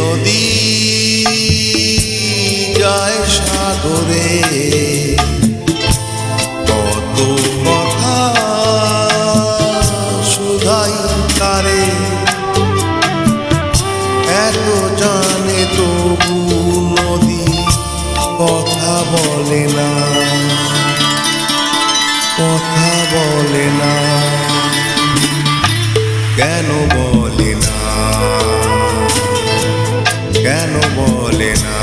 নদী যায় সাগরে, কত কথা শুধাই তারে, এত জানে তবু নদী কথা বলে না, কথা বলে না। কেন বলে না, কেন বলে না?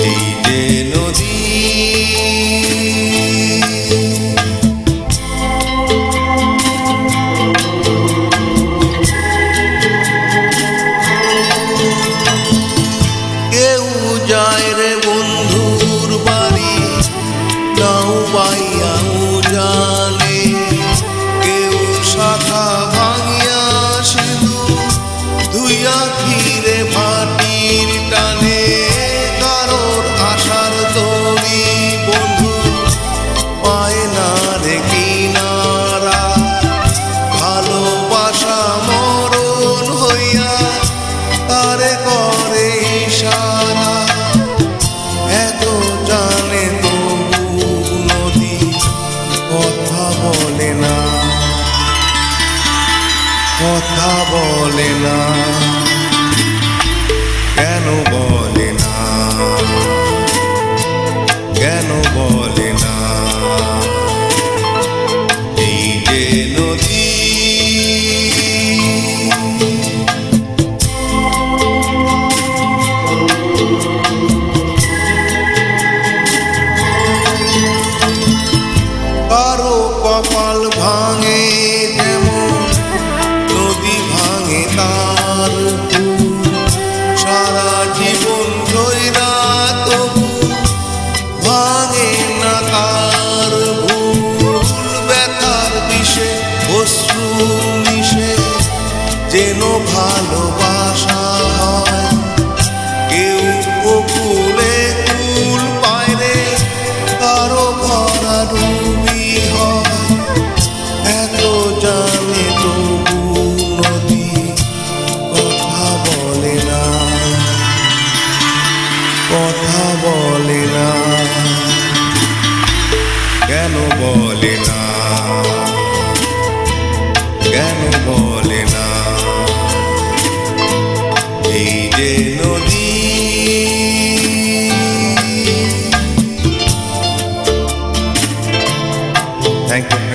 এই যে নদী কেউ যায় রে বন্ধুর বাড়ি, নাও বাইয়াও জানে, কেউ শাখা ভাঙিয়া সিঁদুর ধুইয়া ফিরে ভাটির টানে, কারোর আশার তরি বন্ধু পায় না রে কিনারা, ভালোবাসা মরণ হইয়া তারে করে ইশারা, এত জানে তবু নদী কথা বলে না, কথা বলে না। কেন বলে না, কেন বলে না? এই যে নদী কারো কপাল ভাঙে যেমন নদী ভাঙে তার, সারা জীবন ধইরা তবু ভাঙে না তার ভুল, ব্যথার বিষে অশ্রু মিশে যেন ভালোবাসা হয়, কেউ কুলে কুল পায় রে, কারো ভরা ডুবি হয়, এত জানে তবু নদী কথা বলে না, কথা বলে না। কেন বলে না, কেন বলে না? এই যে নদী থ্যাংক ইউ।